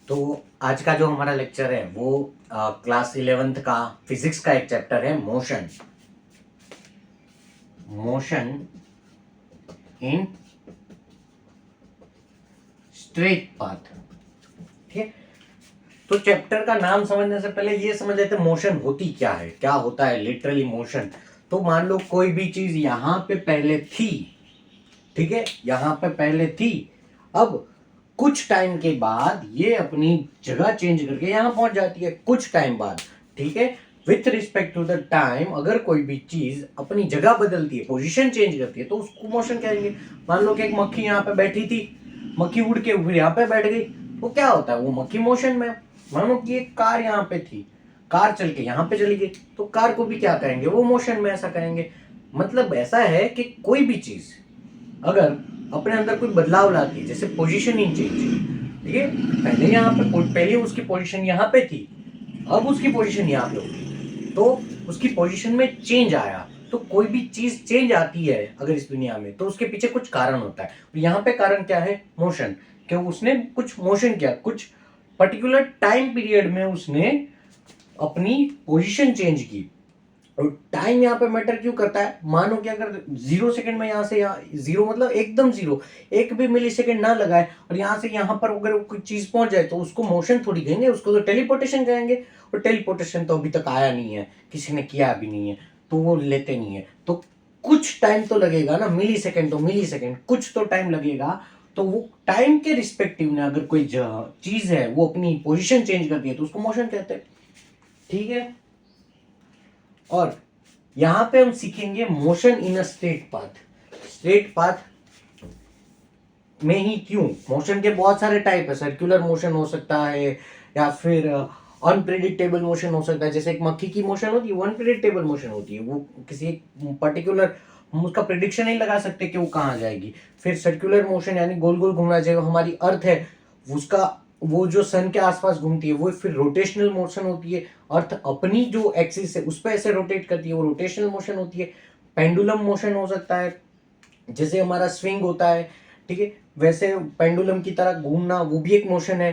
तो आज का जो हमारा लेक्चर है वो क्लास 11th का फिजिक्स का एक चैप्टर है motion. Motion in straight path. ठीक है, तो चैप्टर का नाम समझने से पहले ये समझ लेते मोशन होती क्या है, क्या होता है लिटरली मोशन। तो मान लो कोई भी चीज यहां पे पहले थी, ठीक है, यहां पे पहले थी, अब कुछ टाइम के बाद ये अपनी जगह चेंज करके यहां पहुंच जाती है कुछ टाइम बाद। ठीक है, with respect to the time अगर कोई भी चीज अपनी जगह बदलती है, पोजीशन चेंज करती है, तो उसको मोशन कहेंगे। मान लो कि एक मक्खी यहाँ पे बैठी थी, मक्खी उड़ के फिर यहाँ पे बैठ गई, तो क्या होता है, वो मक्खी मोशन में। मानो कि एक कार यहाँ पे थी, कार चल के यहाँ पे चली गई, तो कार को भी क्या कहेंगे, वो मोशन में ऐसा कहेंगे। मतलब ऐसा है कि कोई भी चीज अगर अपने अंदर कोई बदलाव लाती है, जैसे पोजीशनिंग चेंज, ठीक है, पहले यहाँ पे पहले उसकी पोजीशन यहाँ पे थी, अब उसकी पोजीशन यहाँ पे होगी, तो उसकी पोजीशन में चेंज आया। तो कोई भी चीज चेंज आती है अगर इस दुनिया में, तो उसके पीछे कुछ कारण होता है। और यहाँ पे कारण क्या है, मोशन। कि उसने कुछ मोशन किया, कुछ पर्टिकुलर टाइम पीरियड में उसने अपनी पोजीशन चेंज की। और टाइम यहाँ पे मैटर क्यों करता है, मानो कि अगर 0 सेकंड में यहाँ से यहाँ, जीरो मतलब एकदम जीरो, एक भी मिली सेकेंड ना लगाए और यहाँ से यहाँ पर अगर कोई चीज पहुंच जाए, तो उसको मोशन थोड़ी कहेंगे, उसको तो टेलीपोर्टेशन कहेंगे। और टेलीपोर्टेशन तो अभी तक आया नहीं है, किसी ने किया भी नहीं है, तो वो लेते नहीं है। तो कुछ टाइम तो लगेगा ना, मिली सेकेंड तो मिली सेकेंड, कुछ तो टाइम लगेगा। तो वो टाइम के रिस्पेक्टिव में अगर कोई चीज है वो अपनी पोजिशन चेंज करती है, तो उसको मोशन कहते हैं। ठीक है, और यहां पे हम सीखेंगे motion in a straight path. Straight path में ही क्यों, मोशन के बहुत सारे टाइप है, सर्कुलर मोशन हो सकता है, या फिर अनप्रेडिक्टेबल मोशन हो सकता है। जैसे एक मक्खी की मोशन होती है वो अनप्रेडिक्टेबल मोशन होती है, वो किसी एक पर्टिकुलर, हम उसका प्रिडिक्शन नहीं लगा सकते कि वो कहाँ जाएगी। फिर सर्कुलर मोशन यानी गोल गोल घूमना, चाहिए हमारी अर्थ है उसका, वो जो सन के आसपास घूमती है वो फिर रोटेशनल मोशन होती है। अर्थ अपनी जो एक्सिस है उस पर ऐसे रोटेट करती है, वो रोटेशनल मोशन होती है। पेंडुलम मोशन हो सकता है, जैसे हमारा स्विंग होता है, ठीक है, वैसे पेंडुलम की तरह घूमना वो भी एक मोशन है।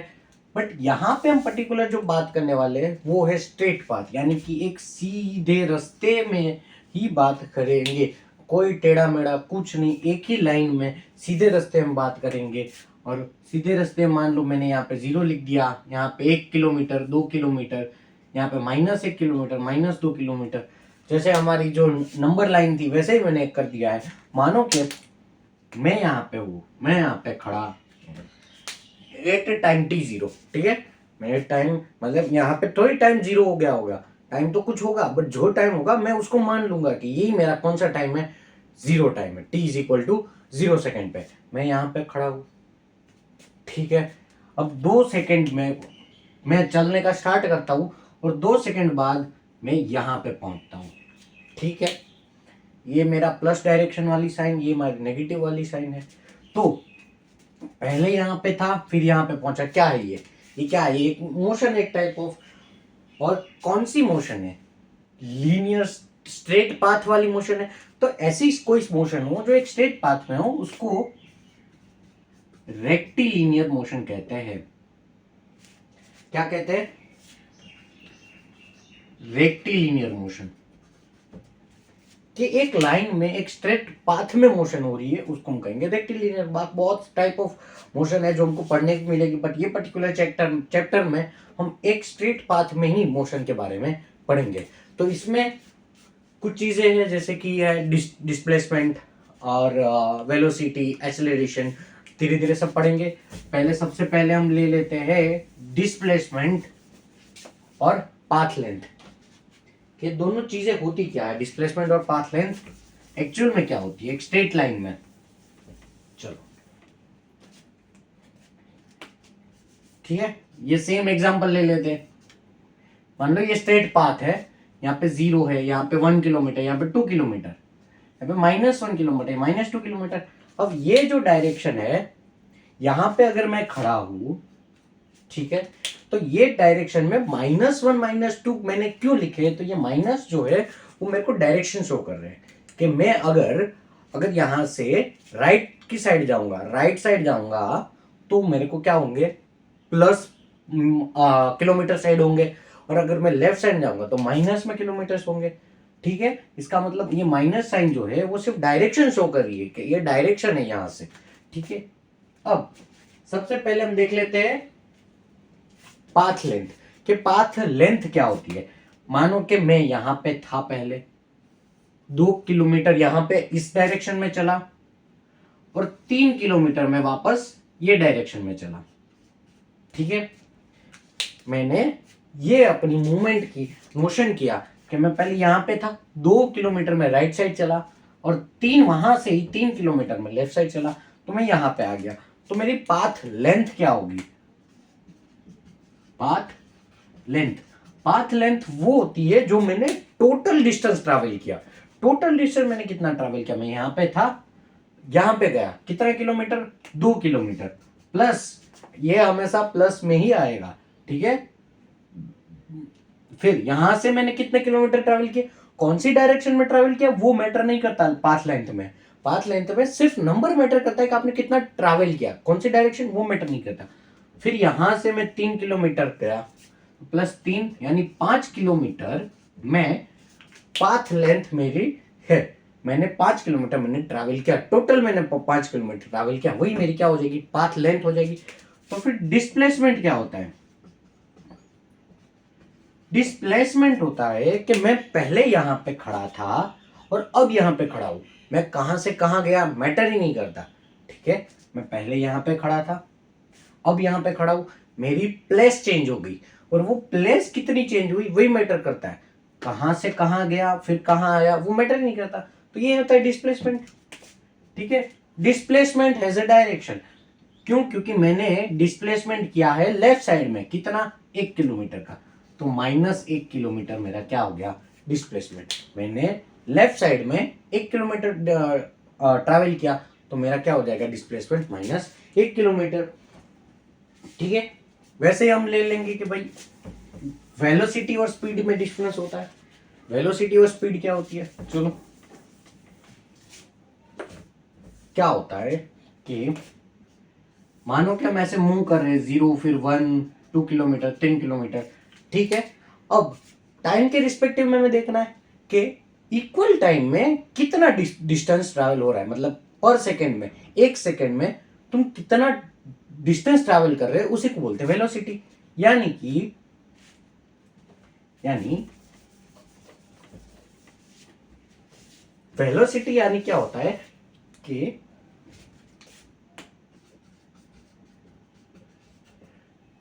बट यहाँ पे हम पर्टिकुलर जो बात करने वाले हैं वो है स्ट्रेट पाथ, यानी कि एक सीधे रास्ते में ही बात करेंगे, कोई टेढ़ा मेढ़ा कुछ नहीं, एक ही लाइन में सीधे रास्ते हम बात करेंगे। और सीधे रास्ते मान लो मैंने यहाँ पे 0 लिख दिया, यहाँ पे 1 किलोमीटर 2 किलोमीटर, यहाँ पे -1 किलोमीटर -2 किलोमीटर, जैसे हमारी जो नंबर लाइन थी वैसे ही मैंने कर दिया है। मानो कि मैं यहाँ पे हूँ, मैं यहाँ पे खड़ा एट टाइम t0, ठीक है, मेरे टाइम मतलब यहाँ पे थोड़ी टाइम 0 हो गया होगा, टाइम तो कुछ होगा, बट जो टाइम होगा मैं उसको मान लूंगा कि यही मेरा कौन सा टाइम है, 0 टाइम है, t = 0 सेकेंड पे मैं यहाँ पे खड़ा हूँ। ठीक है, अब 2 सेकेंड में मैं चलने का स्टार्ट करता हूँ और 2 सेकेंड बाद मैं यहाँ पे पहुंचता हूँ। ठीक है, ये मेरा प्लस डायरेक्शन वाली साइन, ये मेरी नेगेटिव वाली साइन है। तो पहले यहाँ पे था फिर यहाँ पे पहुंचा, क्या है ये क्या है, ये एक मोशन, एक टाइप ऑफ। और कौन सी मोशन है, लीनियर स्ट्रेट पाथ वाली मोशन है। तो ऐसी कोई मोशन हो जो एक स्ट्रेट पाथ में हो उसको रेक्टिलिनियर मोशन कहते हैं। क्या कहते हैं, रेक्टिलिनियर मोशन। कि एक लाइन में एक स्ट्रेट पाथ में मोशन हो रही है उसको हम कहेंगे रेक्टिलिनियर। बहुत टाइप ऑफ मोशन है जो हमको पढ़ने को मिलेगी, बट ये पर्टिकुलर चैप्टर में हम एक स्ट्रेट पाथ में ही मोशन के बारे में पढ़ेंगे। तो इसमें कुछ चीजें हैं जैसे कि है डिस्प्लेसमेंट और वेलोसिटी, एक्सेलरेशन, धीरे धीरे सब पढ़ेंगे। पहले सबसे पहले हम ले लेते हैं डिस्प्लेसमेंट और पाथ लेंथ। ये दोनों चीजें होती क्या है, डिस्प्लेसमेंट और पाथ लेंथ एक्चुअल में क्या होती है एक स्ट्रेट लाइन में। चलो ठीक है, ये सेम एग्जांपल ले लेते हैं। मान लो ये स्ट्रेट पाथ है, यहाँ पे 0 है, यहाँ पे 1 किलोमीटर, यहाँ पे 2 किलोमीटर, यहाँ पे -1 किलोमीटर -2 किलोमीटर। अब ये जो डायरेक्शन है यहाँ पे अगर मैं खड़ा हूं, ठीक है, तो ये डायरेक्शन में -1 -2 मैंने क्यों लिखे, तो ये माइनस जो है वो मेरे को डायरेक्शन शो कर रहे हैं कि मैं अगर यहां से राइट की साइड जाऊंगा, राइट साइड जाऊंगा, तो मेरे को क्या होंगे, प्लस किलोमीटर साइड होंगे, और अगर मैं लेफ्ट साइड जाऊंगा तो माइनस में किलोमीटर्स होंगे। ठीक है, इसका मतलब ये माइनस साइन जो है वो सिर्फ डायरेक्शन शो कर रही है कि ये डायरेक्शन है यहां से। ठीक है, अब सबसे पहले हम देख लेते हैं पाथ लेंथ, कि पाथ लेंथ क्या होती है। मानो कि मैं यहां पे था, पहले 2 किलोमीटर यहां पे इस डायरेक्शन में चला, और 3 किलोमीटर में वापस ये डायरेक्शन में चला। ठीक है, मैंने ये अपनी मूवमेंट की मोशन किया कि मैं पहले यहां पे था, 2 किलोमीटर में राइट साइड चला, और वहां से ही 3 किलोमीटर में लेफ्ट साइड चला, तो मैं यहां पे आ गया। तो मेरी पाथ लेंथ क्या होगी? पाथ लेंथ वो होती है जो मैंने टोटल डिस्टेंस ट्रैवल किया। टोटल डिस्टेंस मैंने कितना ट्रैवल किया? मैं यहां पे था, यहां पे गया, कितना किलोमीटर? 2 किलोमीटर, प्लस ये हमेशा प्लस में ही आएगा। ठीक है, फिर यहां से मैंने कितने किलोमीटर ट्रैवल किए, कौन सी डायरेक्शन में ट्रैवल किया, वो मैटर नहीं करता पाथ लेंथ में। पाथ लेंथ में सिर्फ नंबर मैटर करता है कि आपने कितना ट्रैवल किया, कौन सी डायरेक्शन, वो मैटर नहीं करता। फिर यहां से मैं 3 किलोमीटर गया, प्लस 3 यानी 5 किलोमीटर में पाथ लेंथ मेरी है। मैंने 5 किलोमीटर मैंने ट्रैवल किया, टोटल मैंने 5 किलोमीटर ट्रैवल किया, वही मेरी क्या हो जाएगी? पाथ लेंथ हो जाएगी। तो फिर डिस्प्लेसमेंट क्या होता है? डिस्प्लेसमेंट होता है कि मैं पहले यहां पे खड़ा था और अब यहां पे खड़ा हूं, मैं कहां से कहां गया मैटर ही नहीं करता। ठीक है, मैं पहले यहां पे खड़ा था, अब यहां पे खड़ा हूं, मेरी प्लेस चेंज हो गई, और वो प्लेस कितनी चेंज हुई वही मैटर करता है। कहां से कहां गया फिर कहां आया वो मैटर नहीं करता। तो ये होता है डिस्प्लेसमेंट। ठीक है, डिस्प्लेसमेंट हैज अ डायरेक्शन। क्यों? क्योंकि मैंने डिस्प्लेसमेंट किया है लेफ्ट साइड में, कितना? 1 किलोमीटर का, तो -1 किलोमीटर मेरा क्या हो गया? डिस्प्लेसमेंट। मैंने लेफ्ट साइड में 1 किलोमीटर ट्रैवल किया, तो मेरा क्या हो जाएगा? Displacement -1 kilometre. ठीक है, वैसे ही हम ले लेंगे कि भाई वेलोसिटी और स्पीड में डिफरेंस होता है। वेलोसिटी और स्पीड क्या होती है? चलो, क्या होता है कि मानो कि हम ऐसे मूव कर रहे हैं, 0 फिर 1 2 किलोमीटर 3 किलोमीटर। ठीक है, अब टाइम के रिस्पेक्टिव में हमें देखना है कि इक्वल टाइम में कितना डिस्टेंस ट्रैवल हो रहा है, मतलब पर सेकेंड में, 1 सेकेंड में तुम कितना डिस्टेंस ट्रैवल कर रहे हो, उसी को बोलते हैं वेलोसिटी। यानी वेलोसिटी यानी क्या होता है कि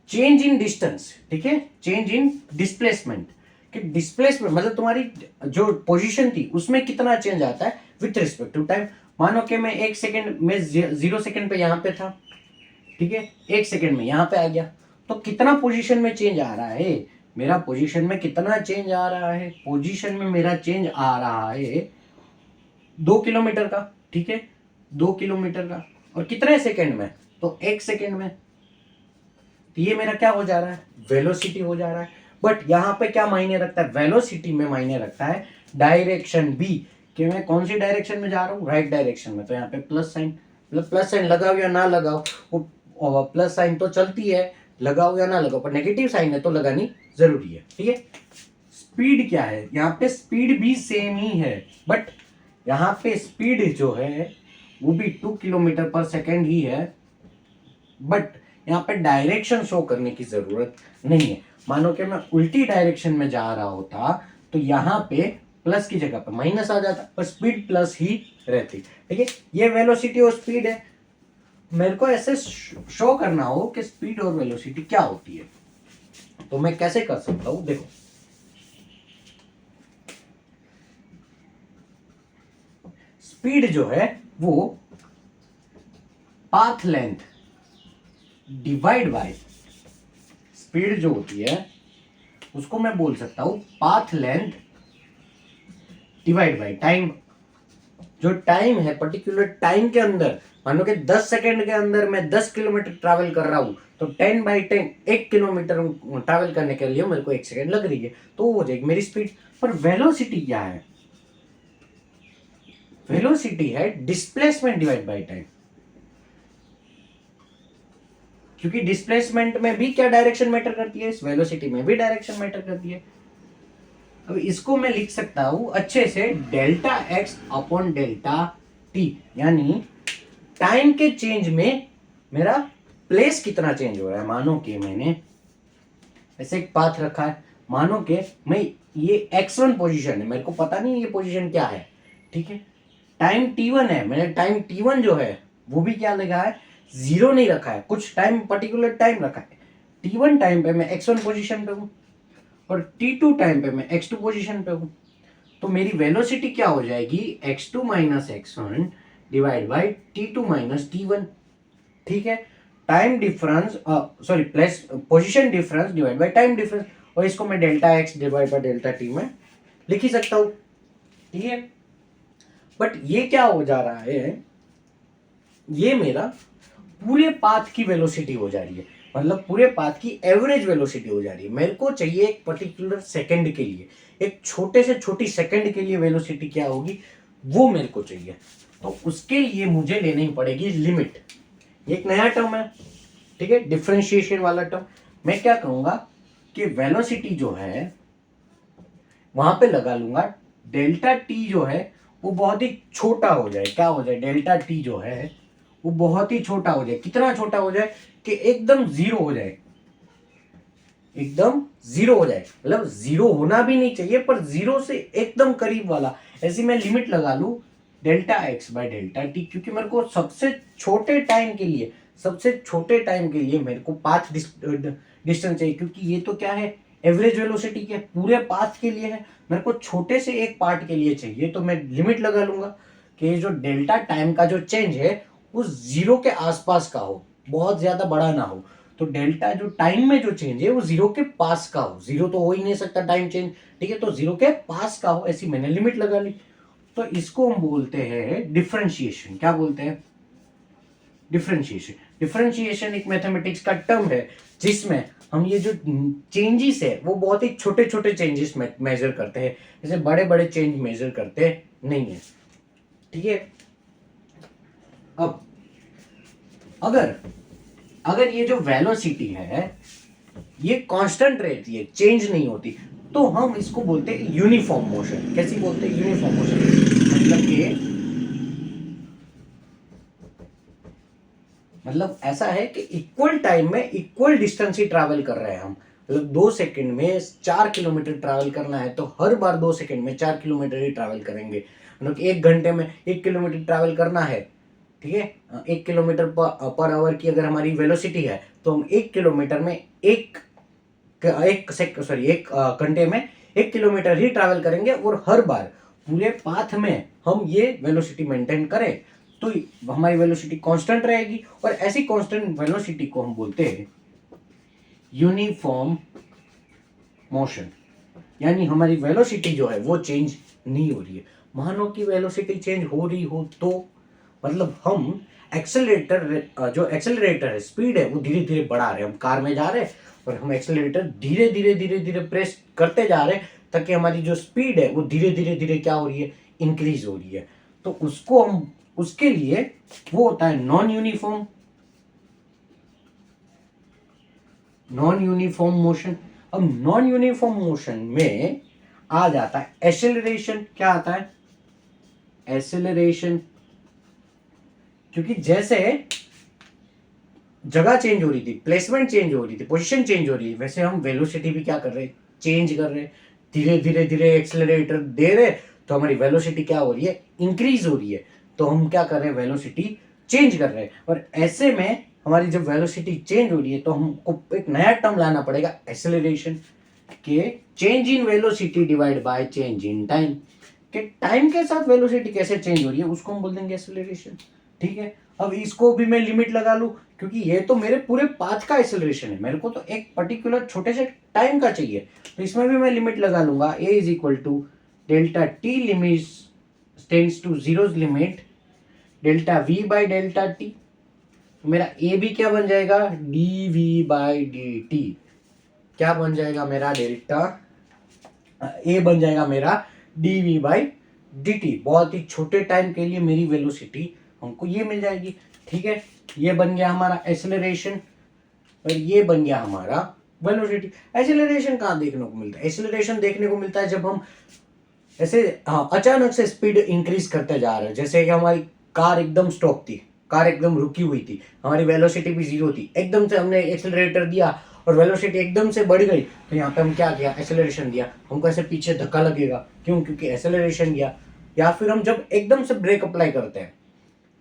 चेंज इन डिस्टेंस। ठीक है, चेंज इन डिस्प्लेसमेंट, कि डिस्प्लेसमेंट मतलब तुम्हारी जो पोजीशन थी उसमें कितना चेंज आता है विथ रिस्पेक्ट टू टाइम। मानो कि मैं 1 सेकेंड में 0 सेकेंड पे यहां पे था, ठीक है, 1 सेकेंड में यहां पे आ गया, तो कितना पोजीशन में चेंज आ रहा है? मेरा पोजीशन में कितना चेंज आ रहा है? पोजीशन में मेरा चेंज आ रहा है 2 किलोमीटर का। ठीक है, 2 किलोमीटर का, और कितने सेकेंड में? तो 1 सेकेंड में। तो ये मेरा क्या हो जा रहा है? वेलोसिटी हो जा रहा है। बट यहां पे क्या मायने रखता है? वेलोसिटी में मायने रखता है डायरेक्शन बी, कि मैं कौन सी डायरेक्शन में जा रहा हूँ? राइट डायरेक्शन में। तो यहाँ पे प्लस साइन, मतलब प्लस साइन लगाओ या ना लगाओ, वो प्लस साइन तो चलती है, लगाओ या ना लगाओ, पर नेगेटिव साइन है तो लगानी जरूरी है। ठीक है, स्पीड क्या है? यहाँ पे स्पीड भी सेम ही है, बट यहाँ पे स्पीड जो है वो भी 2 किलोमीटर पर सेकेंड ही है, बट यहाँ पे डायरेक्शन शो करने की जरूरत नहीं है। मानो कि मैं उल्टी डायरेक्शन में जा रहा होता तो यहाँ पे प्लस की जगह पे माइनस आ जाता, पर स्पीड प्लस ही रहती। ठीक है, ये वेलोसिटी और स्पीड है। मेरे को ऐसे शो करना हो कि स्पीड और वेलोसिटी क्या होती है, तो मैं कैसे कर सकता हूं? देखो, स्पीड जो है वो path length divide by speed जो होती है उसको मैं बोल सकता हूं path length divide by time. जो टाइम है, पर्टिकुलर टाइम के अंदर, मानो कि 10 सेकेंड के अंदर मैं 10 किलोमीटर ट्रैवल कर रहा हूं, तो 10/10 1 किलोमीटर ट्रैवल करने के लिए मेरे को 1 सेकेंड लग रही है, तो वो हो जाएगी मेरी स्पीड। पर वेलोसिटी क्या है? वेलोसिटी है डिस्प्लेसमेंट डिवाइड बाय टाइम। क्योंकि डिस्प्लेसमेंट में भी क्या डायरेक्शन मैटर करती है, इस वेलोसिटी में भी डायरेक्शन मैटर करती है। अब इसको मैं लिख सकता हूं अच्छे से delta x upon delta T, यानी टाइम के चेंज में मेरा प्लेस कितना चेंज हो रहा है। मानो कि मैंने ऐसे एक पाथ रखा है, मानो कि मैं ये x1 पोजीशन है, मेरे को पता नहीं ये पोजीशन क्या है, ठीक है। टाइम t1 है, मैंने टाइम t1 जो है वो भी क्या लगा है, जीरो नहीं रखा है, कुछ टाइम पर्टिकुलर टाइम रखा है। t1 टाइम पे मैं x1 पोजीशन पे हूँ और t2 टाइम पे मैं x2 पोजीशन पे हूँ। तो मेरी वेलोसिटी क्या हो जाएगी, x2 minus x1 divide by t2 minus t1, ठीक है। Time difference sorry plus position difference divide by time difference, और इसको मैं delta x divide by delta T में लिख ही सकता हूं, ठीक है। बट ये क्या हो जा रहा है, ये मेरा पूरे पाथ की वेलोसिटी हो जा रही है, मतलब पूरे पाथ की एवरेज वेलोसिटी हो जा रही है। मेरे को चाहिए एक पर्टिकुलर सेकंड के लिए, एक छोटे से छोटी सेकंड के लिए वेलोसिटी क्या होगी वो मेरे को चाहिए। तो उसके लिए मुझे लेनी पड़ेगी लिमिट। एक नया टर्म है, ठीक है, डिफरेंशिएशन वाला टर्म। मैं क्या कहूंगा कि वेलोसिटी जो है वहां पे लगा लूंगा डेल्टा टी जो है वो बहुत ही छोटा हो जाए। क्या हो जाए, डेल्टा टी जो है वो बहुत ही छोटा हो जाए। कितना छोटा हो जाए कि एकदम जीरो हो जाए, एकदम जीरो हो जाए, मतलब जीरो होना भी नहीं चाहिए पर जीरो से एकदम करीब वाला। ऐसी मैं लिमिट लगा लू delta x by delta T, क्योंकि मेरे को सबसे छोटे टाइम के लिए, सबसे छोटे टाइम के लिए मेरे को पाथ डिस्टेंस चाहिए, क्योंकि ये तो क्या है, एवरेज वेलोसिटी के पूरे पाथ के लिए है, मेरे को छोटे से एक पार्ट के लिए चाहिए। तो मैं लिमिट लगा लूंगा कि जो डेल्टा टाइम का जो चेंज है वो जीरो के आसपास का हो, बहुत ज्यादा बड़ा ना हो। तो डेल्टा जो टाइम में जो चेंज है वो जीरो के पास का हो, जीरो तो हो ही नहीं सकता टाइम चेंज, ठीक है, तो जीरो के पास का हो, ऐसी मैंने लिमिट लगा ली। तो इसको हम बोलते हैं डिफरेंशिएशन। क्या बोलते हैं, डिफरेंशिएशन। डिफरेंशिएशन एक मैथमेटिक्स का टर्म है जिसमें हम ये जो चेंजेस है वो बहुत ही छोटे छोटे चेंजेस मेजर करते हैं, जैसे बड़े बड़े चेंज मेजर करते नहीं है, ठीक है। अब अगर अगर ये जो वेलोसिटी है ये कांस्टेंट रहती है, चेंज नहीं होती, तो हम इसको बोलते हैं यूनिफॉर्म मोशन। कैसी बोलते हैं, यूनिफॉर्म मोशन। मतलब ऐसा है कि इक्वल टाइम में इक्वल डिस्टेंस ही ट्रैवल कर रहे हैं हम। मतलब 2 सेकंड में 4 किलोमीटर ट्रैवल करना है तो हर बार 2 सेकंड में 4 किलोमीटर ही ट्रैवल करेंगे। मतलब 1 घंटे में 1 किलोमीटर ट्रैवल करना है, ठीक है, 1 किलोमीटर पर आवर की अगर हमारी वेलोसिटी है तो हम 1 किलोमीटर में एक एक घंटे में 1 किलोमीटर ही ट्रैवल करेंगे। और हर बार पूरे पाथ में हम ये वेलोसिटी मेंटेन करें तो हमारी वेलोसिटी कांस्टेंट रहेगी, और ऐसी कांस्टेंट वेलोसिटी को हम बोलते हैं यूनिफॉर्म मोशन। यानी हमारी वेलोसिटी जो है वो चेंज नहीं हो रही है। मानो कि वेलोसिटी चेंज हो रही हो तो मतलब हम जो एक्सेलरेटर है, स्पीड है, वो धीरे धीरे बढ़ा रहे हैं। हम कार में जा रहे हैं और हम एक्सेलरेटर धीरे धीरे धीरे धीरे प्रेस करते जा रहे हैं ताकि हमारी जो स्पीड है वो धीरे धीरे धीरे क्या हो रही है, इंक्रीज हो रही है। तो उसको हम, उसके लिए वो होता है नॉन यूनिफॉर्म मोशन। अब नॉन यूनिफॉर्म मोशन में आ जाता है एक्सेलरेशन। क्या आता है, एक्सेलरेशन। क्योंकि जैसे जगह चेंज हो रही थी, प्लेसमेंट चेंज हो रही थी, पोजीशन चेंज हो रही है, वैसे हम वेलोसिटी भी क्या कर रहे हैं, चेंज कर रहे हैं। धीरे धीरे धीरे एक्सेलरेटर दे रहे तो हमारी वेलोसिटी क्या हो रही है, इंक्रीज हो रही है। तो हम क्या कर रहे हैं, वेलोसिटी चेंज कर रहे हैं। और ऐसे में हमारी जब वेलोसिटी चेंज हो रही है तो हमको एक नया टर्म लाना पड़ेगा एक्सेलरेशन, के change in velocity divide by change in time. कि टाइम के साथ वेलोसिटी कैसे चेंज हो रही है उसको हम बोल देंगे एक्सेलरेशन, ठीक है। अब इसको भी मैं लिमिट लगा लूं, क्योंकि ये तो मेरे पूरे पाथ का एक्सेलरेशन है, मेरे को तो एक पर्टिकुलर छोटे से टाइम का चाहिए। तो इसमें भी मैं लिमिट लगा लूंगा, a is equal to delta T limit tends to zero limit delta v by delta T. मेरा a भी क्या बन जाएगा, dv बाई dt। क्या बन जाएगा मेरा, डेल्टा a बन जाएगा मेरा dv बाई dt। बहुत ही छोटे टाइम के लिए मेरी वेलोसिटी हमको ये मिल जाएगी, ठीक है। ये बन गया हमारा एक्सेलरेशन। और ये बन गया हमारा वेलोसिटी। एक्सेलरेशन कहाँ देखने को मिलता है? एक्सेलरेशन देखने को मिलता है जब हम ऐसे अचानक से स्पीड इंक्रीज करते जा रहे हैं। जैसे कि हमारी कार एकदम स्टॉप थी, कार एकदम रुकी हुई थी, हमारी वेलोसिटी भी 0 थी, एकदम से हमने एक्सेलरेटर दिया और वेलोसिटी एकदम से बढ़ गई, तो यहाँ पे हम क्या किया? एक्सेलरेशन दिया। हमको ऐसे पीछे धक्का लगेगा, क्यों? क्योंकि एक्सेलरेशन दिया। या फिर हम जब एकदम से ब्रेक अप्लाई करते हैं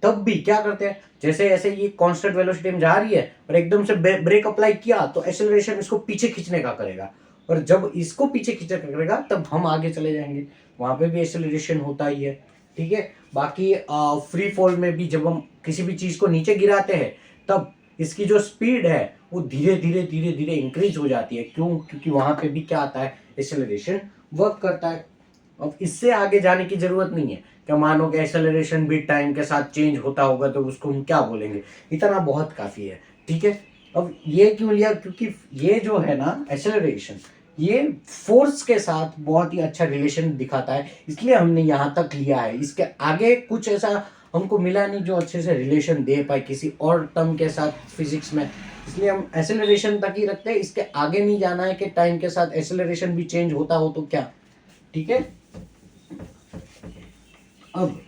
तब भी क्या करते हैं? जैसे ऐसे ये कांस्टेंट वेलोसिटी में जा रही है और एकदम से ब्रेक अप्लाई किया तो एक्सेलरेशन इसको पीछे खींचने का करेगा, और जब इसको पीछे खींचने का करेगा तब हम आगे चले जाएंगे, वहां पे भी एक्सेलरेशन होता ही है। ठीक है। बाकी फ्री फॉल में भी जब हम किसी भी चीज को नीचे गिराते हैं तब इसकी जो स्पीड है वो धीरे धीरे धीरे धीरे इंक्रीज हो जाती है। क्यों? क्योंकि वहां पे भी क्या आता है? एक्सेलरेशन वर्क करता है। अब इससे आगे जाने की जरूरत नहीं है। क्या मानो कि एक्सेलरेशन भी टाइम के साथ चेंज होता होगा तो उसको हम क्या बोलेंगे? इतना बहुत काफी है। ठीक है। अब ये क्यों लिया? क्योंकि ये जो है ना एक्सेलरेशन, ये फोर्स के साथ बहुत ही अच्छा रिलेशन दिखाता है, इसलिए हमने यहाँ तक लिया है। इसके आगे कुछ ऐसा हमको मिला नहीं जो अच्छे से रिलेशन दे पाए किसी और टर्म के साथ फिजिक्स में, इसलिए हम एक्सेलरेशन तक ही रखते हैं। इसके आगे नहीं जाना है कि टाइम के साथ एक्सेलरेशन भी चेंज होता हो तो क्या। ठीक है। अब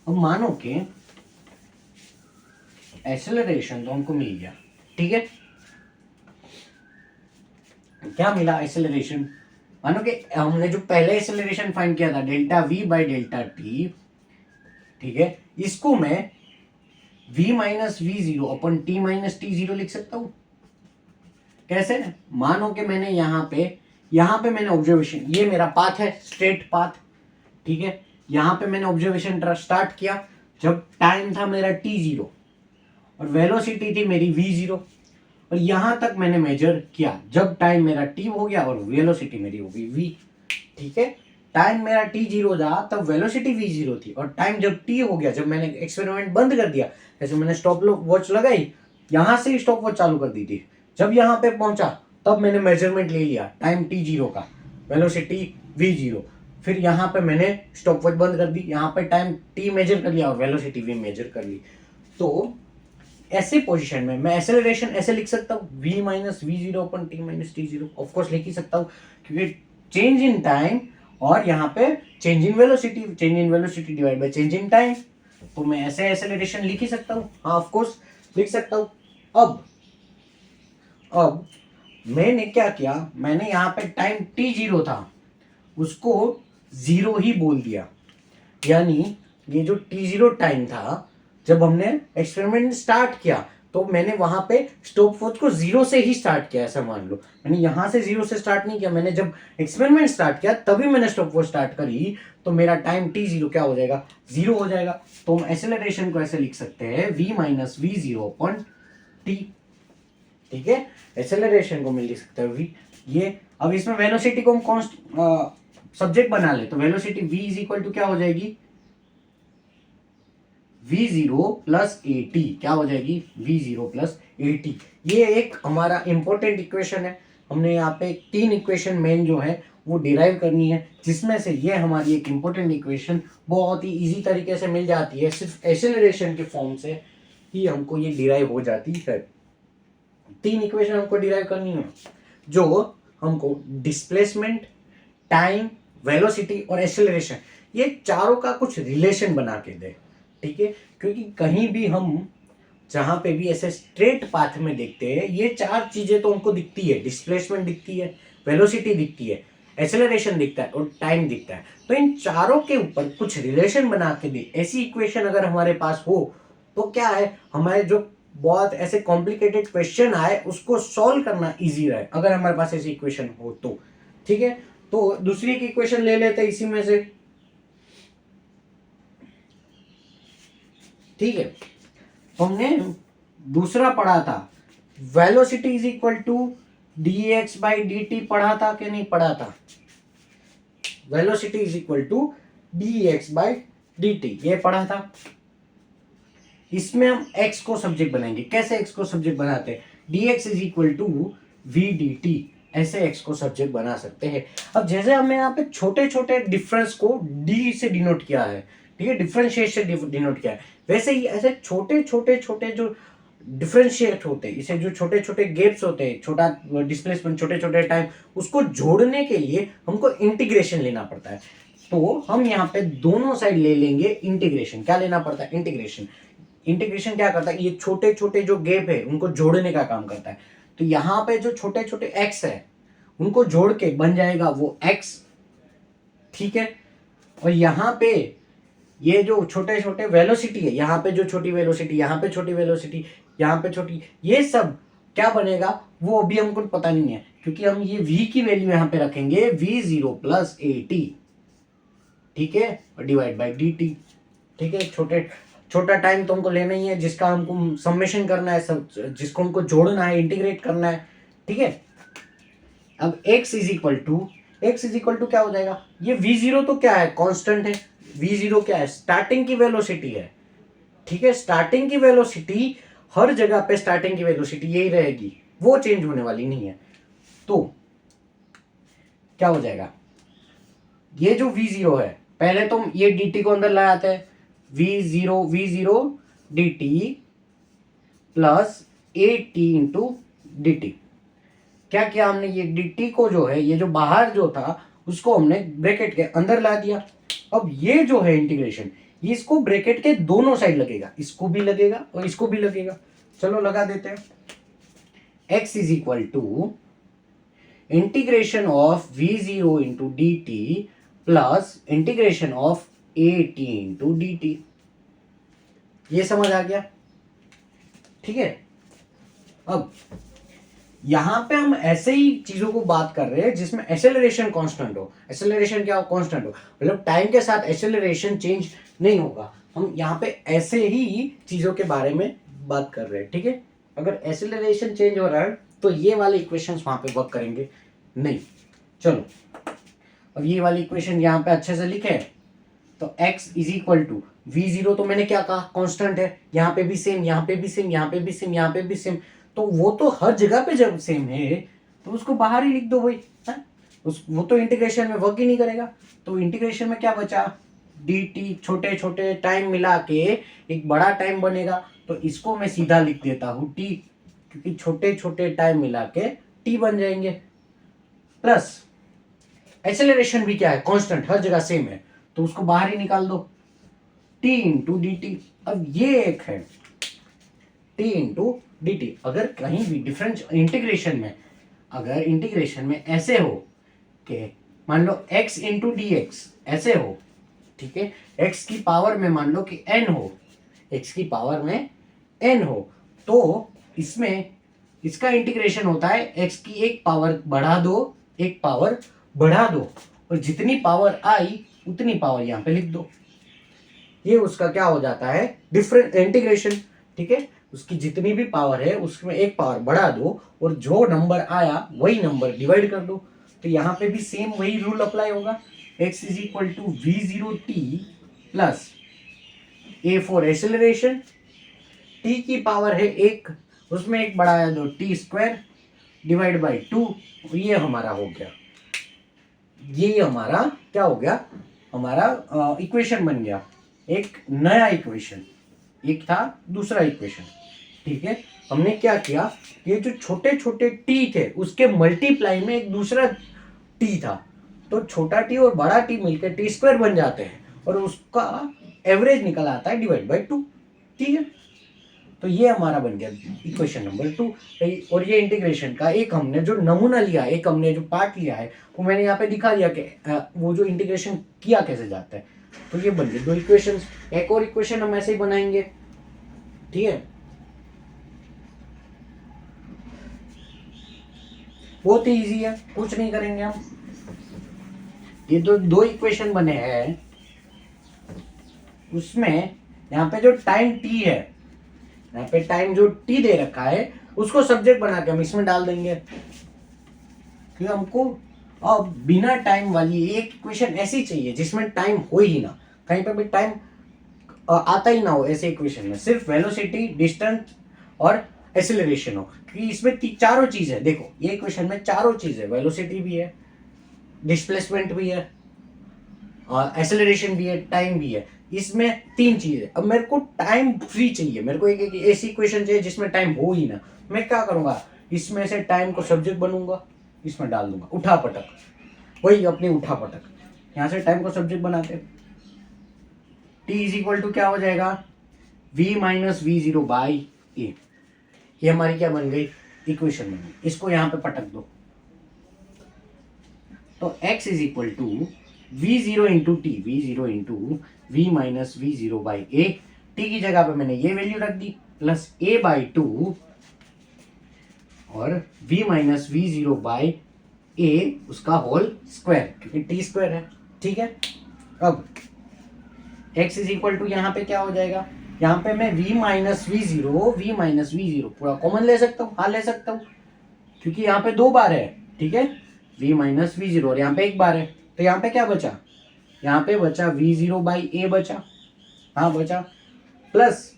मानो कि एक्सेलरेशन तो हमको मिल गया। ठीक है। क्या मिला? एक्सेलरेशन। मानो कि हमने जो पहले एक्सेलरेशन फाइंड किया था delta we by delta T, ठीक है, इसको मैं v माइनस वी जीरो अपन टी माइनस टी जीरो लिख सकता हूं। कैसे? मानो कि मैंने यहाँ पे मैंने ऑब्जर्वेशन, ये मेरा पाथ है, स्ट्रेट पाथ। ठीक है। यहाँ पे मैंने ऑब्जर्वेशन स्टार्ट किया जब टाइम था मेरा टी जीरो और वेलोसिटी थी मेरी वी जीरो, और यहां तक मैंने मेजर किया जब टाइम मेरा टी हो गया और वेलोसिटी मेरी हो गई वी। ठीक है। टाइम मेरा टी जीरो था तब वेलोसिटी वी जीरो थी, और टाइम जब टी हो गया, जब मैंने एक्सपेरिमेंट बंद कर दिया, जैसे मैंने स्टॉप वॉच लगाई, यहां से स्टॉप वॉच चालू कर दी थी, जब यहां पे पहुंचा तब मैंने मेजरमेंट ले लिया टाइम टी जीरो का, वेलोसिटी वी जीरो, फिर यहाँ पे मैंने स्टॉप वॉच बंद कर दी, यहाँ पे टाइम टी मेजर कर लिया और वेलोसिटी वी मेजर कर ली। तो ऐसे पोजीशन में मैं एक्सेलरेशन ऐसे लिख सकता हूँ v माइनस वी जीरो अपन t minus t zero, of course लिख ही सकता हूँ, क्योंकि चेंज इन टाइम और यहाँ पे change in velocity divide by change in time, तो मैं ऐसे एक्सेलरेशन लिख ही सकता हूँ। हाँ ऑफकोर्स लिख सकता हूँ। अब मैंने क्या किया? मैंने यहाँ पे टाइम टी जीरो था उसको जीरो ही बोल दिया, यानी ये जो टी जीरो टाइम था जब हमने एक्सपेरिमेंट स्टार्ट किया तो मैंने वहां पे स्टॉप वॉच को जीरो से ही स्टार्ट किया, ऐसा मान लो। मैंने यहां से जीरो से स्टार्ट नहीं किया, मैंने जब एक्सपेरिमेंट स्टार्ट किया तभी मैंने स्टॉप वॉच स्टार्ट करी, तो मेरा टाइम टी जीरो क्या हो जाएगा? जीरो हो जाएगा। तो हम एक्सेलरेशन को ऐसे लिख सकते हैं v minus we zero upon T. ठीक है। एक्सेलरेशन को मैं लिख सकता हूँ v, ये। अब इसमें वेलोसिटी को हम कौन सब्जेक्ट बना ले तो velocity v is equal to क्या हो जाएगी? v zero plus A T. क्या हो जाएगी? v zero plus A T. ये एक हमारा इंपॉर्टेंट इक्वेशन है। हमने यहाँ पे 3 इक्वेशन मेन जो है वो डिराइव करनी है, जिसमें से ये हमारी एक इंपॉर्टेंट इक्वेशन बहुत ही इजी तरीके से मिल जाती है, सिर्फ एक्सेलरेशन के फॉर्म से ही हमको ये डिराइव हो जाती है। 3 इक्वेशन हमको डिराइव करनी है जो हमको डिस्प्लेसमेंट, टाइम, वेलोसिटी और एक्सेलरेशन, ये चारों का कुछ रिलेशन बना के दे। ठीक है। क्योंकि कहीं भी हम जहां पे भी ऐसे स्ट्रेट पाथ में देखते हैं ये 4 चीजें तो हमको दिखती है, डिस्प्लेसमेंट दिखती है, वेलोसिटी दिखती है, एक्सेलरेशन दिखता है और टाइम दिखता है। तो इन चारों के ऊपर कुछ रिलेशन बना के दे ऐसी इक्वेशन अगर हमारे पास हो तो क्या है, हमारे जो बहुत ऐसे कॉम्प्लिकेटेड क्वेश्चन आए उसको सॉल्व करना इजी रहे, अगर हमारे पास ऐसी इक्वेशन हो तो। ठीक है। तो दूसरी की इक्वेशन ले लेते हैं इसी में से। ठीक है। हमने दूसरा पढ़ा था velocity is equal to D X by D T, पढ़ा था कि नहीं पढ़ा था? Velocity is equal to D X by D T, ये पढ़ा था। इसमें हम x को सब्जेक्ट बनाएंगे। कैसे x को सब्जेक्ट बनाते हैं? dx is equal to V D T, ऐसे x को सब्जेक्ट बना सकते हैं। अब जैसे हमने यहाँ पे छोटे छोटे डिफरेंस को d से डिनोट किया है, ठीक है, डिफरेंशिएट से डिनोट किया है। वैसे ही ऐसे छोटे छोटे छोटे जो डिफरेंशिएट होते हैं, इसे जो छोटे छोटे गेप्स होते हैं, छोटा डिस्प्लेसमेंट, छोटे छोटे टाइम, उसको जोड़ने के लिए हमको इंटीग्रेशन लेना पड़ता है। तो हम यहाँ पे दोनों साइड ले लेंगे इंटीग्रेशन। क्या लेना पड़ता है? इंटीग्रेशन। इंटीग्रेशन क्या करता है? ये छोटे छोटे जो गैप है उनको जोड़ने का काम करता है। तो यहाँ पे जो छोटे छोटे एक्स है उनको जोड़ के बन जाएगा वो एक्स, ठीक है। और यहाँ पे ये जो छोटे छोटे वेलोसिटी है, यहाँ पे जो छोटी वेलोसिटी, यहाँ पे छोटी वेलोसिटी, यहाँ पे छोटी, ये सब क्या बनेगा वो अभी हमको पता नहीं है, क्योंकि हम ये v की वैल्यू यहाँ पे रखेंगे v0 प्लस at, ठीक है, और डिवाइड बाई dt, ठीक है। छोटा टाइम तो हमको लेना ही है, जिसका हमको समेशन करना है, सब जिसको हमको जोड़ना है, इंटीग्रेट करना है, ठीक है। अब x इज इक्वल टू क्या हो जाएगा? ये v0 तो क्या है? कांस्टेंट है। v0 क्या है? स्टार्टिंग की वेलोसिटी है, ठीक है। स्टार्टिंग की वेलोसिटी हर जगह पे स्टार्टिंग की वेलोसिटी यही रहेगी, वो चेंज होने वाली नहीं है। तो क्या हो जाएगा? ये जो v0 है, पहले तो ये dt को अंदर लाते हैं, v0 dt plus at into dt। क्या किया हमने? ये dt को जो है, ये जो बाहर जो था उसको हमने ब्रैकेट के अंदर ला दिया। अब ये जो है इंटीग्रेशन, ये इसको ब्रैकेट के दोनों साइड लगेगा, इसको भी लगेगा और इसको भी लगेगा। चलो लगा देते हैं। x is equal to integration of v0 into D T plus integration of at into D T. ये समझ आ गया, ठीक है। अब यहां पे हम ऐसे ही चीजों को बात कर रहे हैं जिसमें एक्सेलरेशन कांस्टेंट हो। एक्सेलरेशन क्या हो? कांस्टेंट हो, मतलब टाइम के साथ एक्सेलरेशन चेंज नहीं होगा। हम यहाँ पे ऐसे ही चीजों के बारे में बात कर रहे हैं, ठीक है। अगर एक्सेलरेशन चेंज हो रहा है तो ये वाले इक्वेशंस वहां पे वर्क करेंगे नहीं। चलो अब ये वाली इक्वेशन यहाँ पे अच्छे से लिखे, तो x is equal to v0 तो मैंने क्या कहा? कांस्टेंट है। यहाँ पे भी सेम, यहाँ पे भी सेम, यहाँ पे भी सेम, यहाँ पे भी सेम, तो वो तो हर जगह पे जब सेम है तो उसको बाहर ही लिख दो भाई, है? वो तो इंटीग्रेशन में वर्क ही नहीं करेगा। तो इंटीग्रेशन में क्या बचा? dt, छोटे छोटे टाइम मिला के एक बड़ा टाइम बनेगा, तो इसको मैं सीधा लिख देता हूँ t, क्योंकि छोटे छोटे टाइम मिला के t बन जाएंगे। प्लस एक्सेलरेशन भी क्या है? कांस्टेंट, हर जगह सेम है, तो उसको बाहर ही निकाल दो, t इंटू डी टी। अब ये एक है t इंटू डी टी। अगर कहीं भी डिफरेंस इंटीग्रेशन में, अगर इंटीग्रेशन में ऐसे हो कि मान लो x इंटू डी एक्स ऐसे हो, ठीक है, x की पावर में मान लो कि n हो, x की पावर में n हो, तो इसमें इसका इंटीग्रेशन होता है x की एक पावर बढ़ा दो, एक पावर बढ़ा दो, और जितनी पावर आई उतनी पावर यहाँ पे लिख दो। ये उसका क्या हो जाता है? डिफरेंट इंटीग्रेशन, ठीक है। उसकी जितनी भी पावर है उसमें एक पावर बढ़ा दो और जो नंबर आया वही नंबर डिवाइड कर दो। तो यहाँ पे भी सेम वही रूल अप्लाई होगा। x is equal to v0t plus a for acceleration, t की पावर है एक, उसमें एक बढ़ाया दो, t स्क्वायर डिवाइड बाई 2। ये हमारा हो गया, ये हमारा क्या हो गया? हमारा इक्वेशन बन गया, एक नया इक्वेशन। एक था दूसरा इक्वेशन, ठीक है। हमने क्या किया? ये जो छोटे छोटे t थे उसके मल्टीप्लाई में एक दूसरा t था, तो छोटा t और बड़ा t मिलकर t स्क्वायर बन जाते हैं और उसका एवरेज निकल आता है डिवाइड बाई 2, ठीक है। तो ये हमारा बन गया इक्वेशन नंबर 2। और ये इंटीग्रेशन का एक हमने जो नमूना लिया, एक हमने जो पार्ट लिया है, वो मैंने यहाँ पे दिखा दिया कि वो जो इंटीग्रेशन किया कैसे जाता है। तो ये बन गए 2 इक्वेशंस। एक और इक्वेशन हम ऐसे ही बनाएंगे, ठीक है। बहुत ही इजी है, कुछ नहीं करेंगे हम। ये तो 2 इक्वेशन बने हैं, उसमें यहाँ पे जो टाइम t है, यहाँ पे टाइम जो t दे रखा है उसको सब्जेक्ट बना के हम इसमें डाल देंगे, क्योंकि हमको अब बिना टाइम वाली एक इक्वेशन ऐसी चाहिए जिसमें टाइम हो ही ना, कहीं पर भी टाइम आता ही ना हो। ऐसे इक्वेशन में सिर्फ वेलोसिटी, डिस्टेंस और एक्सेलरेशन हो, क्योंकि इसमें चारों चीज है। देखो ये इक्वेशन में चारों चीज है, वेलोसिटी भी है, डिस्प्लेसमेंट भी है और एक्सेलरेशन भी है, टाइम भी है। इसमें 3 चीजें। अब मेरे को टाइम फ्री चाहिए, मेरे को एक ऐसी इक्वेशन चाहिए जिसमें टाइम हो ही ना। मैं क्या करूंगा, इसमें से टाइम को सब्जेक्ट बनूंगा, इसमें डाल दूंगा उठा पटक, वही अपनी उठा पटक। यहां से टाइम को सब्जेक्ट बनाते हैं, t इज इक्वल टू क्या हो जाएगा, v minus we zero by a. ये हमारी क्या बन गई, इक्वेशन बन गई। इसको यहां पे पटक दो, तो x is equal to v zero into t, v zero into v minus we zero by a. T की जगह पे मैंने ये वैल्यू रख दी, प्लस ए बाई टू और v minus we zero by a उसका होल स्क्वायर, क्योंकि टी स्क्वायर है। ठीक है, अब x इज इक्वल टू यहाँ पे क्या हो जाएगा, यहाँ पे मैं v माइनस वी जीरो पूरा कॉमन ले सकता हूँ, हाँ ले सकता हूँ, क्योंकि यहाँ पे 2 बार है। ठीक है, v माइनस वी जीरो और यहाँ पे 1 बार है, तो यहाँ पे क्या बचा, यहाँ पे बचा v जीरो बाई ए बचा, हाँ बचा, प्लस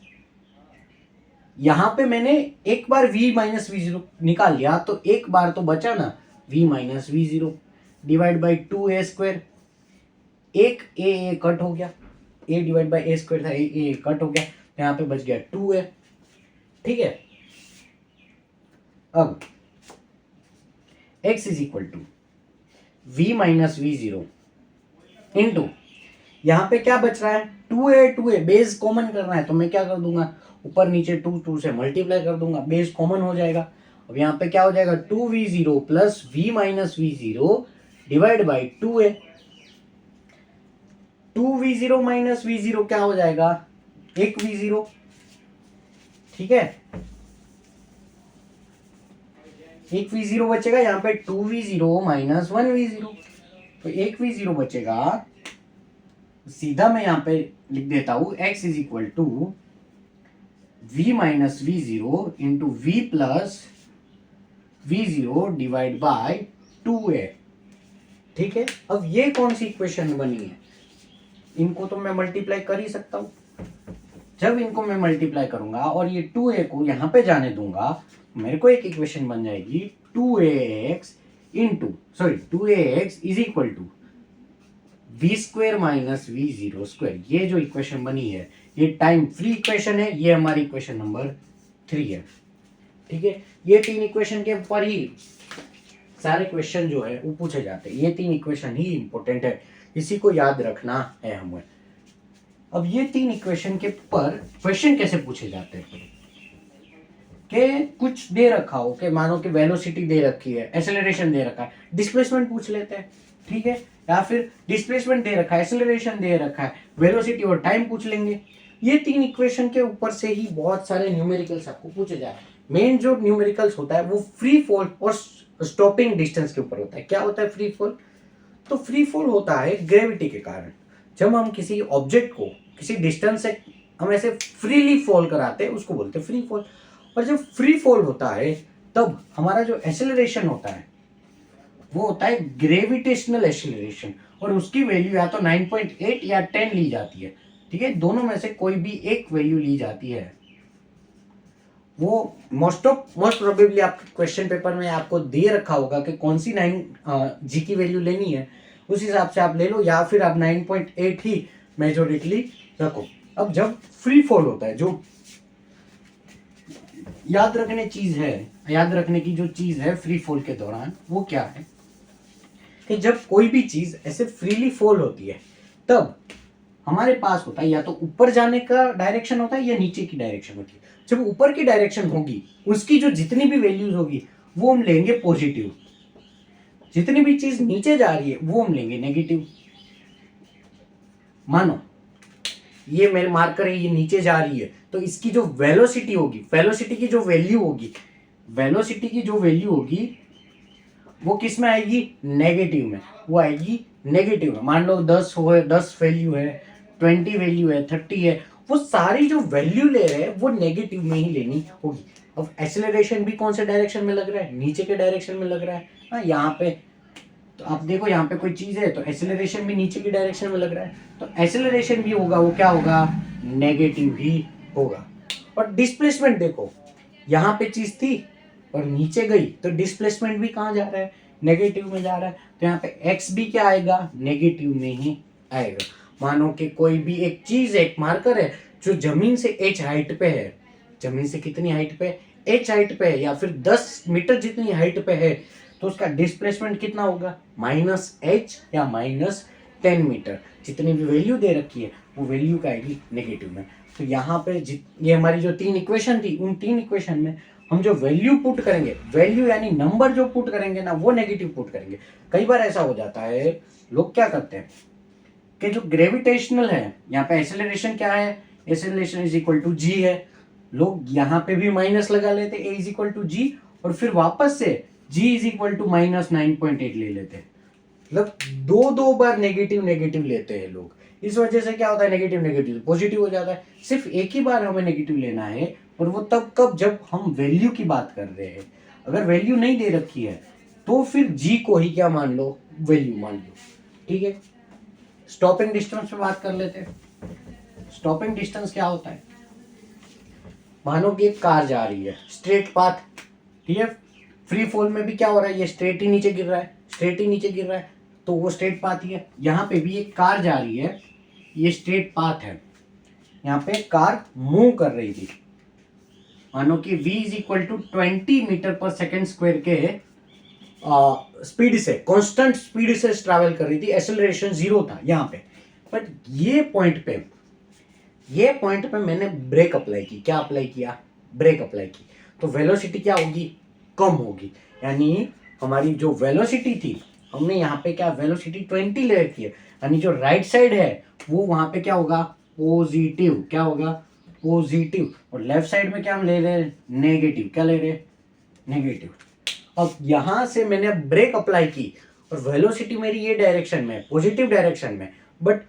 यहाँ पे मैंने एक बार v माइनस वी जीरो निकाल लिया, तो एक बार तो बचा ना v minus we zero divide by 2a square, एक a कट हो गया, a divide by A square था, a कट हो गया, तो यहाँ पे बच गया 2a। ठीक है, अब x is equal to v minus we zero into, यहाँ पे क्या बच रहा है 2a बेस कॉमन करना है, तो मैं क्या कर दूंगा, ऊपर नीचे 2 से मल्टीप्लाई कर दूंगा, बेस कॉमन हो जाएगा। अब यहाँ पे क्या हो जाएगा 2v0 plus v minus we zero divide by 2a। 2v0 minus we zero क्या हो जाएगा, 1v0। ठीक है, 1v0 बचेगा, यहाँ पे 2v0 माइनस 1v0, तो 1v0 बचेगा। सीधा मैं यहाँ पे लिख देता हूं x is equal to v minus we zero into V plus V zero divide by 2a। ठीक है, अब ये कौन सी इक्वेशन बनी है, इनको तो मैं मल्टीप्लाई कर ही सकता हूं। जब इनको मैं मल्टीप्लाई करूंगा और ये 2a को यहां पे जाने दूंगा, मेरे को एक इक्वेशन बन जाएगी 2ax is equal to v square minus we zero square. ये जो इक्वेशन बनी है ये टाइम फ्री इक्वेशन है, ये हमारी इक्वेशन नंबर 3 है। ठीक है, ये 3 इक्वेशन के ऊपर ही सारे क्वेश्चन जो है वो पूछे जाते हैं, ये 3 इक्वेशन ही इंपॉर्टेंट है, इसी को याद रखना है हमें। अब ये 3 इक्वेशन के ऊपर क्वेश्चन कैसे पूछे जाते हैं, कि कुछ दे रखा हो, कि मानो कि वेलोसिटी दे रखी है, एक्सेलरेशन दे रखा है, डिस्प्लेसमेंट पूछ लेते हैं। ठीक है, या फिर डिस्प्लेसमेंट दे रखा है, एक्सेलरेशन दे रखा है, वेलोसिटी और टाइम पूछ लेंगे। ये 3 इक्वेशन के ऊपर से ही बहुत सारे न्यूमेरिकल्स आपको पूछे जाए। मेन जो न्यूमेरिकल्स होता है वो फ्री फॉल और स्टॉपिंग डिस्टेंस के ऊपर होता है। क्या होता है फ्री फॉल, तो फ्री फॉल होता है ग्रेविटी के कारण। जब हम किसी ऑब्जेक्ट को किसी डिस्टेंस से हम ऐसे फ्रीली फॉल कराते हैं उसको बोलते हैं फ्री फॉल। और जब फ्री फॉल होता है तब हमारा जो एक्सेलरेशन होता है वो होता है ग्रेविटेशनल एक्सेलरेशन, और उसकी वैल्यू या तो 9.8 या 10 ली जाती है। ठीक है, दोनों में से कोई भी एक वैल्यू ली जाती है। वो मोस्ट प्रोबेबली आपके क्वेश्चन पेपर में आपको दे रखा होगा कि कौन सी 9 जी की वैल्यू लेनी है, उस हिसाब से आप ले लो, या फिर आप 9.8 ही मेजोरिटली रखो। अब जब फ्री फॉल होता है, जो याद रखने की जो चीज है फ्री फॉल के दौरान, वो क्या है कि जब कोई भी चीज ऐसे फ्रीली फॉल होती है तब हमारे पास होता है या तो ऊपर जाने का डायरेक्शन होता है या नीचे की डायरेक्शन होती है। जब ऊपर की डायरेक्शन होगी उसकी जो जितनी भी वैल्यूज होगी वो हम लेंगे पॉजिटिव, जितनी भी चीज नीचे जा रही है वो हम लेंगे नेगेटिव। मानो ये मेरे मार्कर है, ये नीचे जा रही है, तो इसकी जो वेलोसिटी होगी, वेलोसिटी की जो वैल्यू होगी वो किस में आएगी, नेगेटिव में। वो आएगी नेगेटिव में। मान लो 10 वैल्यू है, 20 वैल्यू है, 30 है, वो सारी जो वैल्यू ले रहे हैं वो नेगेटिव में ही लेनी होगी। अब एक्सेलरेशन भी कौन से डायरेक्शन में लग रहा है, नीचे के डायरेक्शन में लग रहा है। हाँ, यहाँ पे तो आप देखो, यहाँ पे कोई चीज है तो एक्सेलरेशन भी नीचे की डायरेक्शन में लग रहा है, तो एक्सेलरेशन भी होगा वो क्या होगा, नेगेटिव ही होगा। और डिस्प्लेसमेंट देखो, यहाँ पे चीज थी और नीचे गई तो डिस्प्लेसमेंट भी कहाँ जा रहा है, नेगेटिव में जा रहा है, तो यहाँ पे एक्स भी क्या आएगा, नेगेटिव में ही आएगा। मानो कि कोई भी एक चीज है, एक मार्कर है जो जमीन से h हाइट पे है, जमीन से कितनी हाइट पे, h हाइट पे है, या फिर 10 मीटर जितनी हाइट पे है, तो उसका डिस्प्लेसमेंट कितना होगा, -h या -10 मीटर। जितनी भी वैल्यू दे रखी है वो वैल्यू का आएगी नेगेटिव में। तो यहाँ पे ये हमारी जो 3 इक्वेशन थी, उन 3 इक्वेशन में हम जो वैल्यू पुट करेंगे, वैल्यू यानी नंबर जो पुट करेंगे ना, वो नेगेटिव पुट करेंगे। कई बार ऐसा हो जाता है, लोग क्या करते हैं कि जो ग्रेविटेशनल है, यहाँ पे एक्सेलरेशन क्या है, एक्सेलरेशन इज इक्वल टू जी है, लोग यहाँ पे भी माइनस लगा लेते ए इज इक्वल टू जी, और फिर वापस से जी इज इक्वल टू -9.8 ले लेते हैं। मतलब दो बार नेगेटिव नेगेटिव लेते हैं लोग। इस वजह से क्या होता है, नेगेटिव नेगेटिव पॉजिटिव हो जाता है। सिर्फ एक ही बार हमें नेगेटिव लेना है, और वो तब कब, जब हम वैल्यू की बात कर रहे हैं। अगर वैल्यू नहीं दे रखी है तो फिर जी को ही क्या मान लो, वैल्यू मान लो। ठीक है, स्टॉपिंग डिस्टेंस पे बात कर लेते हैं। स्टॉपिंग डिस्टेंस क्या होता है, मानो कि एक कार जा रही है स्ट्रेट पाथ, ठीक है, फ्री फॉल में भी क्या हो रहा है, ये स्ट्रेट ही नीचे गिर रहा है, स्ट्रेट ही नीचे गिर रहा है, तो वो स्ट्रेट पाथ ही है। यहाँ पे भी एक कार जा रही है, ये स्ट्रेट पाथ है, यहाँ पे कार मूव कर रही थी, मानो कि v is equal to 20 metre second square के स्पीड से, कांस्टेंट स्पीड से ट्रैवल कर रही थी, एक्सेलरेशन 0 था यहाँ पे। बट ये पॉइंट पे मैंने ब्रेक अप्लाई की, क्या अप्लाई किया, ब्रेक अप्लाई की, तो वेलोसिटी क्या होगी, कम होगी। यानी हमारी जो वेलोसिटी थी, हमने यहाँ पे क्या वेलोसिटी 20 ले रखी है, यानी जो राइट साइड है वो वहां पे क्या होगा, पॉजिटिव, क्या होगा, पॉजिटिव, और लेफ्ट साइड में क्या हम ले रहे हैं, नेगेटिव, क्या ले रहे हैं, नेगेटिव। अब यहां से मैंने ब्रेक अप्लाई की और वेलोसिटी मेरी ये डायरेक्शन में, पॉजिटिव डायरेक्शन में, बट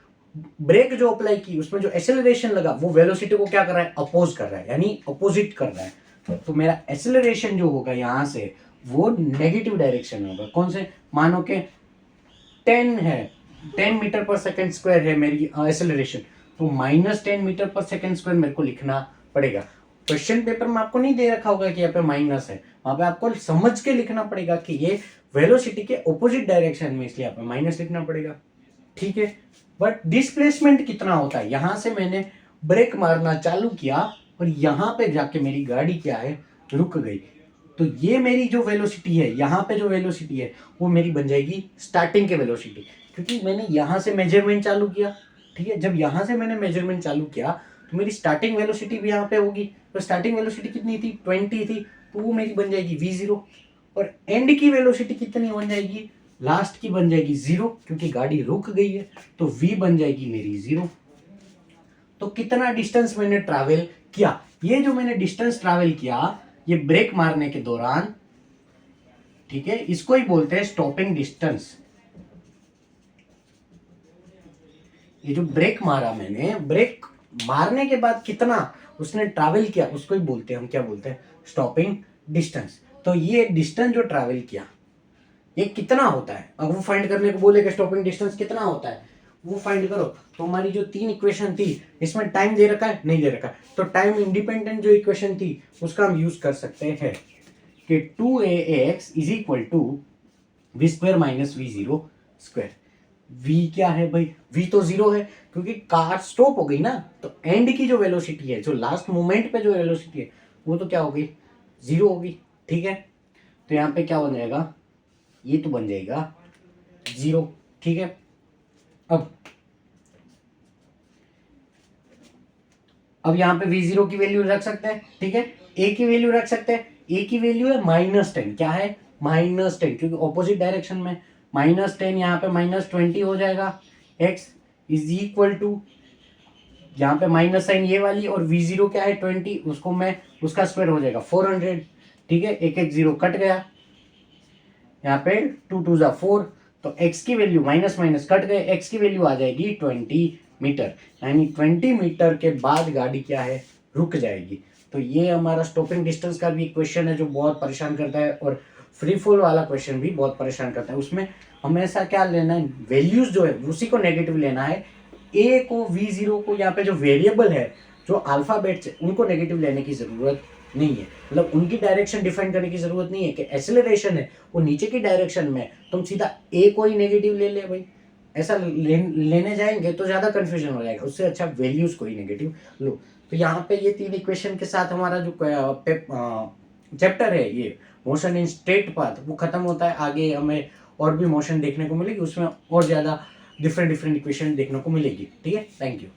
ब्रेक जो अप्लाई की उसमें जो एक्सेलरेशन लगा वो वेलोसिटी को क्या कर रहा है, अपोज कर रहा है, यानी अपोजिट कर रहा है। तो मेरा एक्सेलरेशन जो होगा यहां से वो नेगेटिव डायरेक्शन में होगा। कौन से, मानो के 10 है, 10 मीटर/सेकंड स्क्वायर है मेरी एक्सेलरेशन, तो -10 मीटर/सेकंड स्क्वायर मेरे को लिखना पड़ेगा। क्वेश्चन पेपर में आपको नहीं दे रखा होगा कि यहाँ पे माइनस है, वहां पे आपको समझ के लिखना पड़ेगा कि ये वेलोसिटी के ऑपोजिट डायरेक्शन में, इसलिए यहाँ पे माइनस लिखना पड़ेगा। ठीक है, बट डिस्प्लेसमेंट कितना होता है, यहां से मैंने ब्रेक मारना चालू किया और यहां पे जाके मेरी गाड़ी क्या है, रुक गई, तो ये मेरी जो वेलोसिटी है, यहाँ पे जो वेलोसिटी है वो मेरी बन जाएगी स्टार्टिंग के वेलोसिटी, क्योंकि मैंने यहाँ से मेजरमेंट चालू किया। ठीक है, जब यहाँ से मैंने मेजरमेंट चालू किया तो मेरी स्टार्टिंग वेलोसिटी भी यहाँ पे होगी, तो स्टार्टिंग वेलोसिटी कितनी थी, 20 थी, तो वो मेरी बन जाएगी v0, और एंड की वेलोसिटी कितनी बन जाएगी, लास्ट की बन जाएगी 0, क्योंकि गाड़ी रुक गई है, तो v बन जाएगी मेरी 0। तो कितना डिस्टेंस मैंने ट्रैवल किया, ये जो मैंने डिस्टेंस ट्रैवल किया ये ब्रेक मारने के दौरान, ठीक है, इसको ही बोलते हैं स्टॉपिंग डिस्टेंस। ये जो ब्रेक मारा मैंने, ब्रेक मारने के बाद कितना उसने ट्रैवल किया उसको ही बोलते हैं, हम क्या बोलते हैं, स्टॉपिंग डिस्टेंस। तो ये डिस्टेंस जो ट्रैवल किया ये कितना होता है, अब वो फाइंड करने को बोलेगा स्टॉपिंग डिस्टेंस कितना होता है, वो फाइंड करो। तो हमारी जो 3 इक्वेशन थी इसमें टाइम दे रखा है, नहीं दे रखा, तो टाइम इंडिपेंडेंट जो इक्वेशन थी उसका हम यूज कर सकते हैं कि 2ax is equal to v² minus v0 square. v क्या है भाई, v तो 0 है क्योंकि कार स्टॉप हो गई ना, तो एंड की जो वेलोसिटी है, जो लास्ट मोमेंट पे जो वेलोसिटी है वो तो क्या हो गई, 0 होगी। ठीक है, तो यहाँ पे क्या बन जाएगा, ये तो बन जाएगा 0। ठीक है, अब यहाँ पे v0 की वैल्यू रख सकते हैं। ठीक है, a की वैल्यू रख सकते हैं, a की वैल्यू है -10, क्या है, -10, क्योंकि ऑपोजिट डायरेक्शन में, -10 यहाँ पे -20 हो जाएगा। x इज इक्वल टू, यहाँ पे माइनस साइन ये वाली, और v0 क्या है 20, उसको मैं, उसका स्क्वायर हो जाएगा 400। ठीक है, एक 0 कट गया, यहाँ पे 2 2 जा 4, तो x की वैल्यू माइनस माइनस कट गए, x की वैल्यू आ जाएगी 20 मीटर, यानी 20 मीटर के बाद गाड़ी क्या है, रुक जाएगी। तो ये हमारा स्टॉपिंग डिस्टेंस का भी क्वेश्चन है जो बहुत परेशान करता है, और फ्री फॉल वाला क्वेश्चन भी बहुत परेशान करता है। उसमें हमेशा क्या लेना है, वैल्यूज जो है उसी को नेगेटिव लेना है, a को v0 को, यहाँ पे जो वेरिएबल है जो अल्फाबेट्स है उनको नेगेटिव लेने की जरूरत नहीं है, मतलब उनकी डायरेक्शन डिफाइन करने की जरूरत नहीं है कि एक्सेलरेशन है वो नीचे की डायरेक्शन में, तुम सीधा a को ही नेगेटिव ले ले भाई, ऐसा लेने जाएंगे तो ज़्यादा कन्फ्यूजन हो जाएगा, उससे अच्छा वैल्यूज कोई नेगेटिव लो। तो यहाँ पे ये 3 इक्वेशन के साथ हमारा जो चैप्टर है ये मोशन इन स्ट्रेट पाथ वो खत्म होता है। आगे हमें और भी मोशन देखने को मिलेगी, उसमें और ज़्यादा डिफरेंट डिफरेंट इक्वेशन देखने को मिलेगी। ठीक है, थैंक यू।